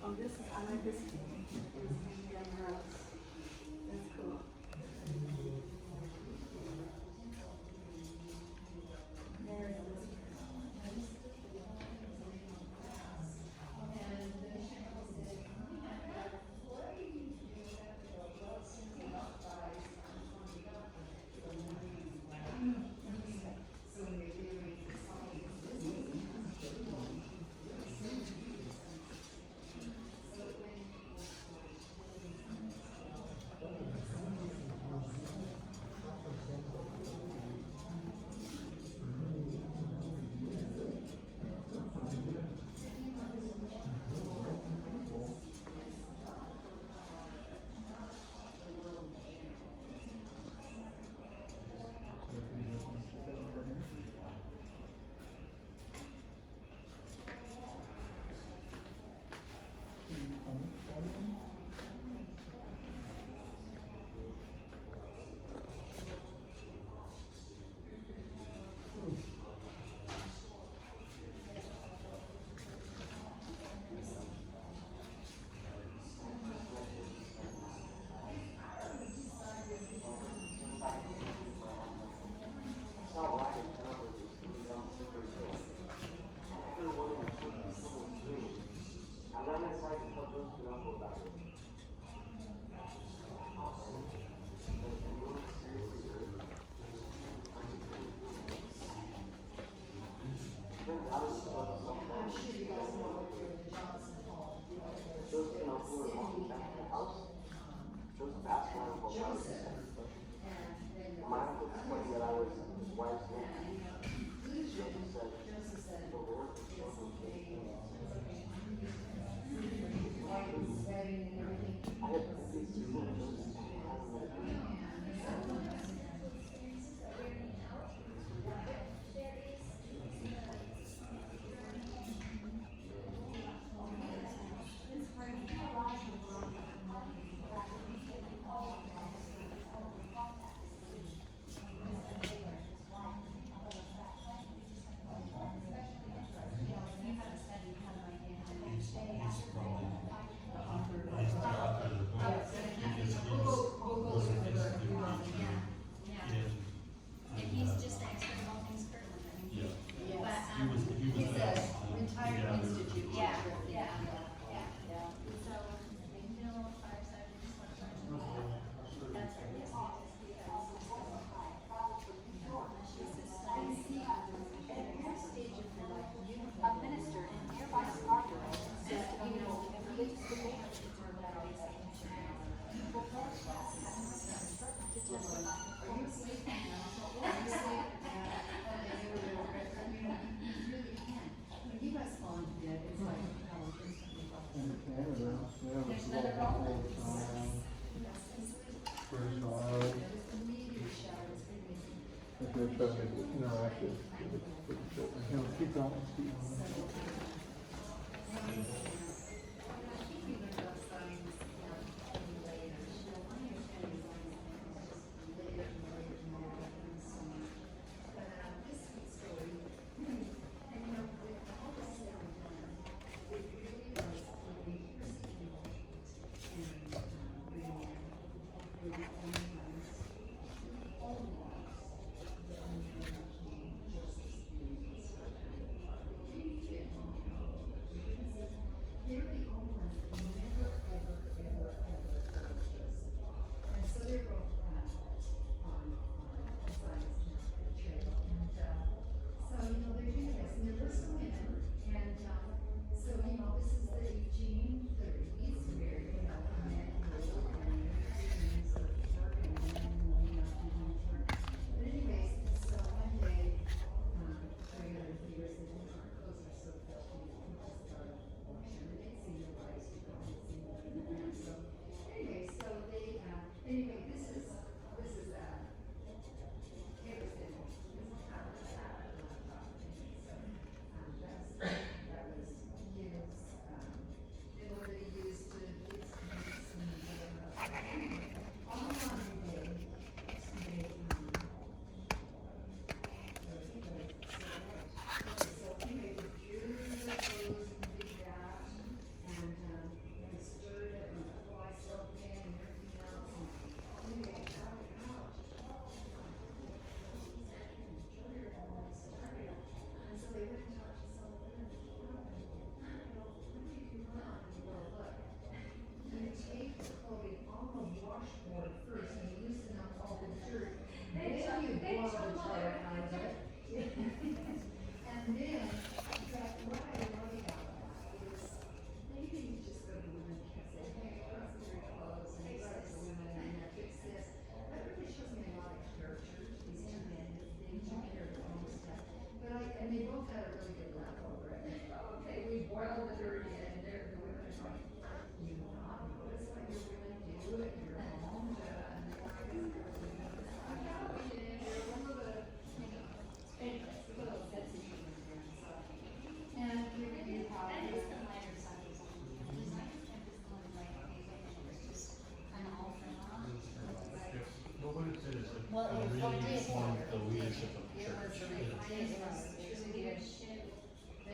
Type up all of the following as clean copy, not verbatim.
Oh, this is, I like this. It's hanging down the house. That's cool. There it is.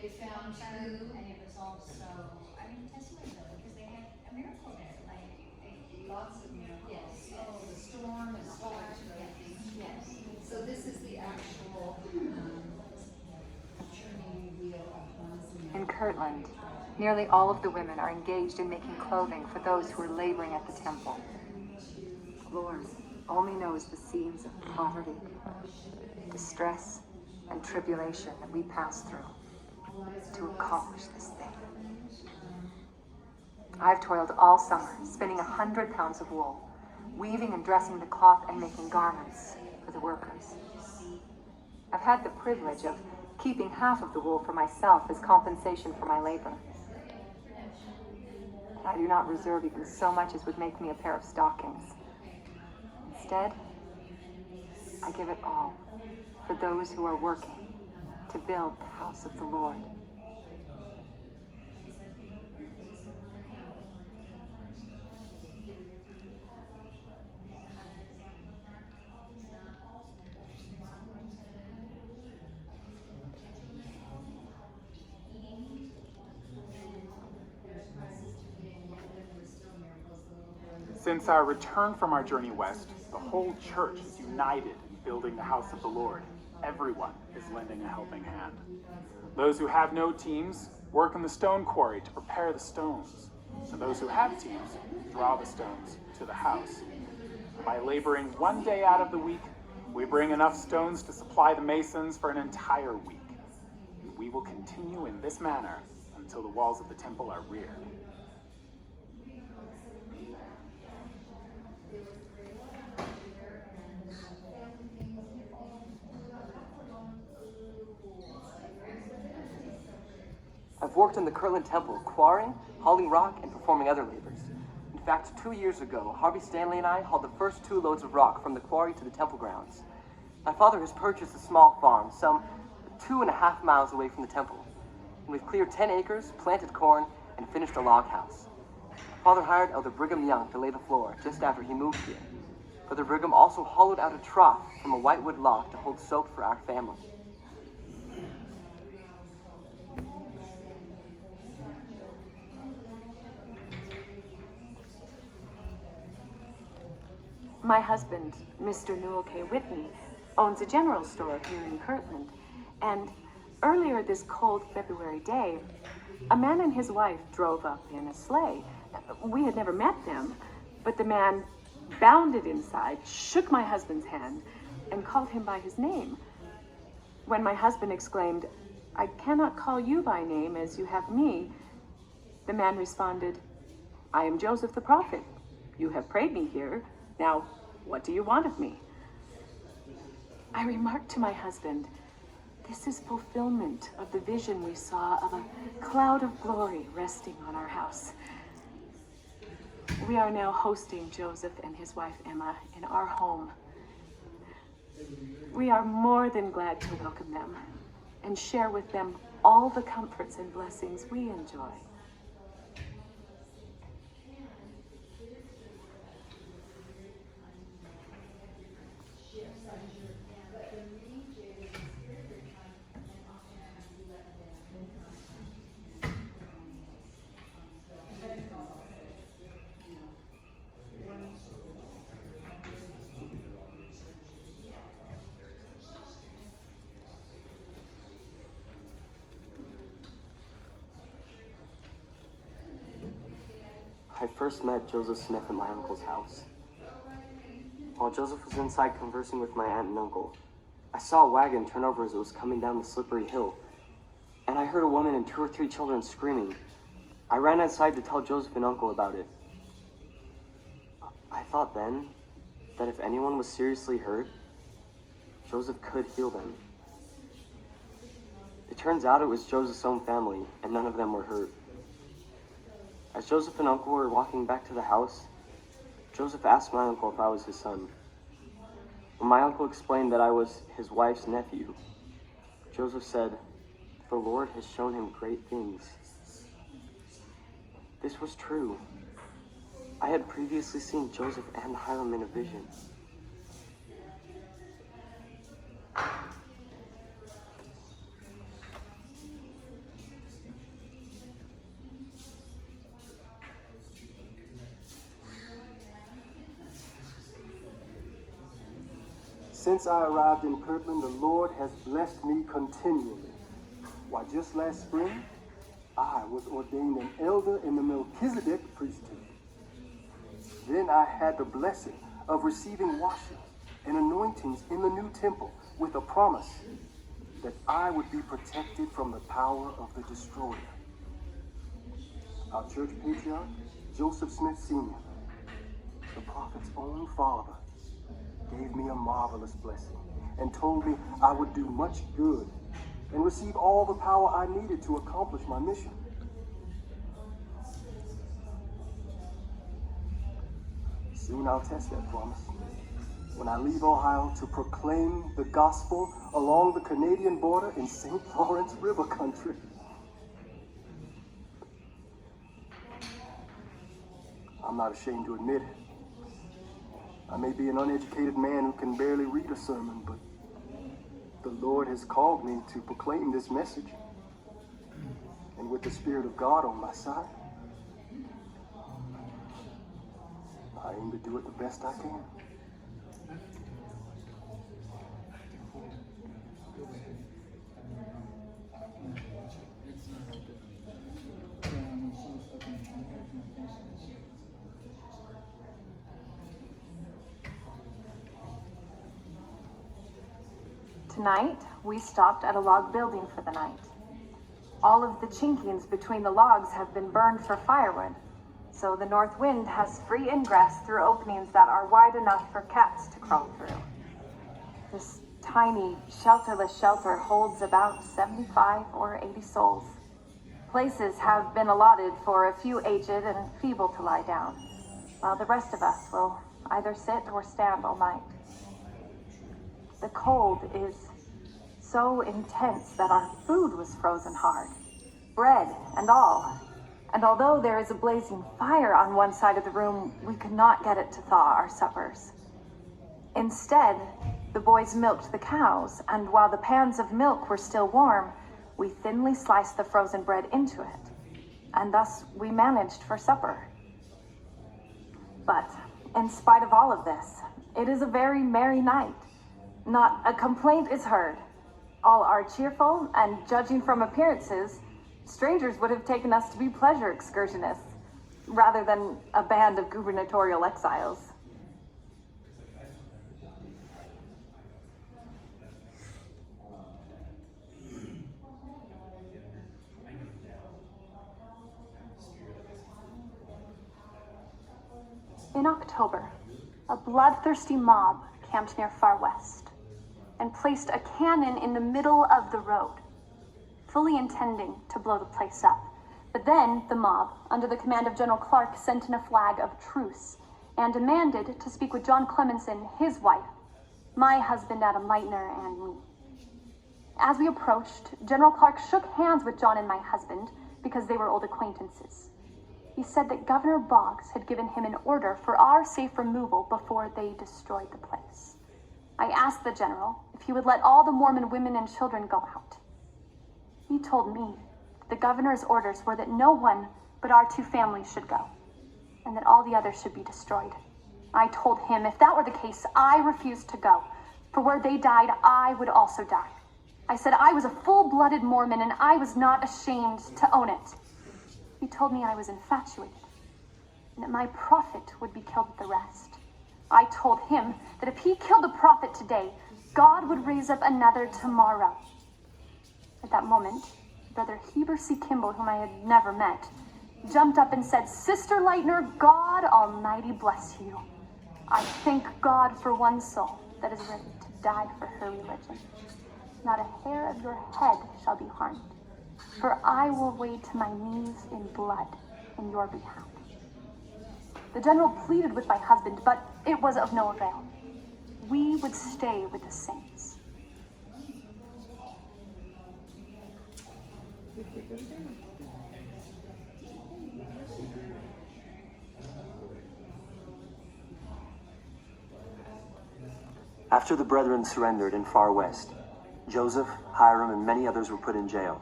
They found two, and it was also, I mean, testimony though, because they had a miracle there, like, Lots of miracles. yes, yes. Oh, the storm is full of everything. Yes. So this is the actual, churning wheel of Bunsen. In Kirtland, nearly all of the women are engaged in making clothing for those who are laboring at the temple. Lord only knows the scenes of poverty, distress, and tribulation that we pass through to accomplish this thing. I've toiled all summer, spinning 100 pounds of wool, weaving and dressing the cloth and making garments for the workers. I've had the privilege of keeping half of the wool for myself as compensation for my labor. But I do not reserve even so much as would make me a pair of stockings. Instead, I give it all for those who are working to build the house of the Lord. Since our return from our journey west, the whole church is united in building the house of the Lord. Everyone is lending a helping hand. Those who have no teams work in the stone quarry to prepare the stones, and those who have teams draw the stones to the house. By laboring one day out of the week, we bring enough stones to supply the masons for an entire week. And we will continue in this manner until the walls of the temple are reared. I've worked in the Kirtland Temple, quarrying, hauling rock, and performing other labors. In fact, 2 years ago, Harvey Stanley and I hauled the first 2 loads of rock from the quarry to the temple grounds. My father has purchased a small farm, some 2.5 miles away from the temple. and we've cleared 10 acres, planted corn, and finished a log house. Father hired Elder Brigham Young to lay the floor just after he moved here. Brother Brigham also hollowed out a trough from a whitewood log to hold soap for our family. My husband, Mr. Newell K. Whitney, owns a general store here in Kirtland, and earlier this cold February day, a man and his wife drove up in a sleigh. We had never met them, but the man bounded inside, shook my husband's hand, and called him by his name. When my husband exclaimed, "I cannot call you by name as you have me," the man responded, "I am Joseph the prophet. You have prayed me here. Now, what do you want of me?" I remarked to my husband, "This is fulfillment of the vision we saw of a cloud of glory resting on our house." We are now hosting Joseph and his wife Emma in our home. We are more than glad to welcome them and share with them all the comforts and blessings we enjoy. I first met Joseph Smith at my uncle's house. While Joseph was inside conversing with my aunt and uncle, I saw a wagon turn over as it was coming down the slippery hill, and I heard a woman and 2 or 3 children screaming. I ran outside to tell Joseph and uncle about it. I thought then that if anyone was seriously hurt, Joseph could heal them. It turns out it was Joseph's own family, and none of them were hurt. As Joseph and uncle were walking back to the house, Joseph asked my uncle if I was his son. When my uncle explained that I was his wife's nephew, Joseph said, "The Lord has shown him great things." This was true. I had previously seen Joseph and Hiram in a vision. Since I arrived in Kirtland, the Lord has blessed me continually. Why, just last spring, I was ordained an elder in the Melchizedek priesthood. Then I had the blessing of receiving washing and anointings in the new temple with a promise that I would be protected from the power of the destroyer. Our church patriarch, Joseph Smith Sr., the prophet's own father, gave me a marvelous blessing and told me I would do much good and receive all the power I needed to accomplish my mission. Soon I'll test that promise when I leave Ohio to proclaim the gospel along the Canadian border in St. Lawrence River country. I'm not ashamed to admit it. I may be an uneducated man who can barely read a sermon, but the Lord has called me to proclaim this message. And with the Spirit of God on my side, I aim to do it the best I can. Tonight, we stopped at a log building for the night. All of the chinkings between the logs have been burned for firewood, so the north wind has free ingress through openings that are wide enough for cats to crawl through. This tiny, shelterless shelter holds about 75 or 80 souls. Places have been allotted for a few aged and feeble to lie down, while the rest of us will either sit or stand all night. The cold is so intense that our food was frozen hard. bread and all. And although there is a blazing fire on one side of the room, we could not get it to thaw our suppers. Instead, the boys milked the cows, and while the pans of milk were still warm, we thinly sliced the frozen bread into it. And thus we managed for supper. But in spite of all of this, it is a very merry night. Not a complaint is heard. All are cheerful, and judging from appearances, strangers would have taken us to be pleasure excursionists, rather than a band of gubernatorial exiles. In October, a bloodthirsty mob camped near Far West and placed a cannon in the middle of the road, fully intending to blow the place up. But then the mob, under the command of General Clark, sent in a flag of truce and demanded to speak with John Clemenson, his wife, my husband Adam Leitner, and me. As we approached, General Clark shook hands with John and my husband because they were old acquaintances. He said that Governor Boggs had given him an order for our safe removal before they destroyed the place. I asked the general if he would let all the Mormon women and children go out. He told me the governor's orders were that no one but our two families should go, and that all the others should be destroyed. I told him if that were the case, I refused to go, for where they died, I would also die. I said I was a full-blooded Mormon, and I was not ashamed to own it. He told me I was infatuated, and that my prophet would be killed with the rest. I told him that if he killed a prophet today, God would raise up another tomorrow. At that moment, Brother Heber C. Kimball, whom I had never met, jumped up and said, "Sister Leitner, God Almighty bless you. I thank God for one soul that is ready to die for her religion. Not a hair of your head shall be harmed, for I will wade to my knees in blood in your behalf." The general pleaded with my husband, but it was of no avail. We would stay with the saints. After the brethren surrendered in Far West, Joseph, Hiram, and many others were put in jail.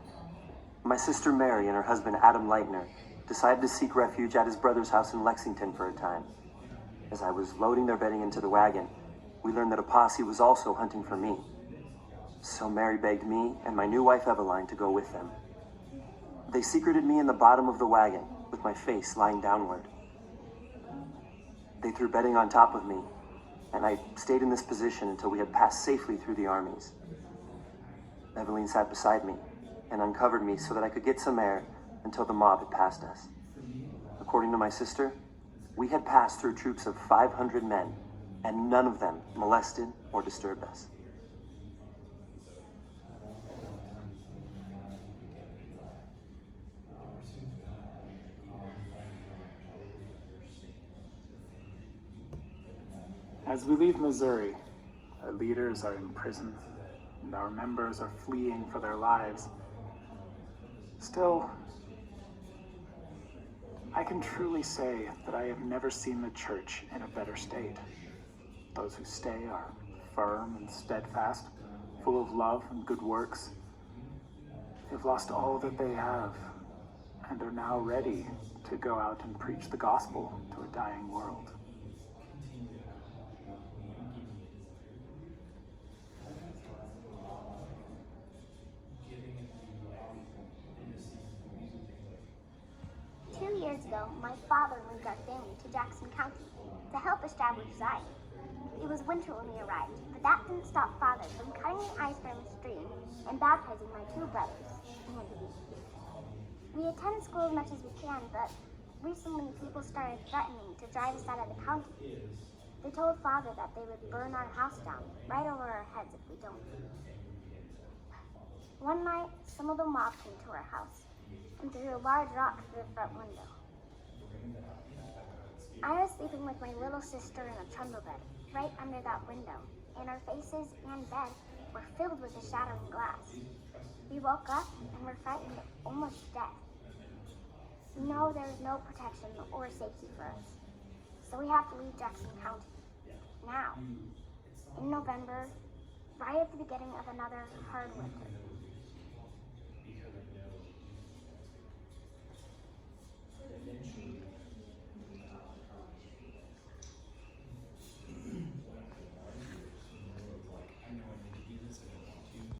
My sister Mary and her husband Adam Leitner decided to seek refuge at his brother's house in Lexington for a time. As I was loading their bedding into the wagon, we learned that a posse was also hunting for me. So Mary begged me and my new wife Eveline to go with them. They secreted me in the bottom of the wagon with my face lying downward. They threw bedding on top of me, and I stayed in this position until we had passed safely through the armies. Eveline sat beside me and uncovered me so that I could get some air until the mob had passed us. According to my sister, we had passed through troops of 500 men, and none of them molested or disturbed us. As we leave Missouri, our leaders are in prison, and our members are fleeing for their lives. Still, I can truly say that I have never seen the church in a better state. Those who stay are firm and steadfast, full of love and good works. They've lost all that they have, and are now ready to go out and preach the gospel to a dying world. Years ago, my father moved our family to Jackson County to help establish Zion. It was winter when we arrived, but that didn't stop Father from cutting the ice from the stream and baptizing my two brothers and me. We attend school as much as we can, but recently people started threatening to drive us out of the county. They told Father that they would burn our house down right over our heads if we don't. One night, some of the mob came to our house and threw a large rock through the front window. I was sleeping with my little sister in a trundle bed right under that window, and our faces and bed were filled with the shattering glass. We woke up and were frightened almost to death. We know there is no protection or safety for us, so we have to leave Jackson County. Now, in November, right at the beginning of another hard winter.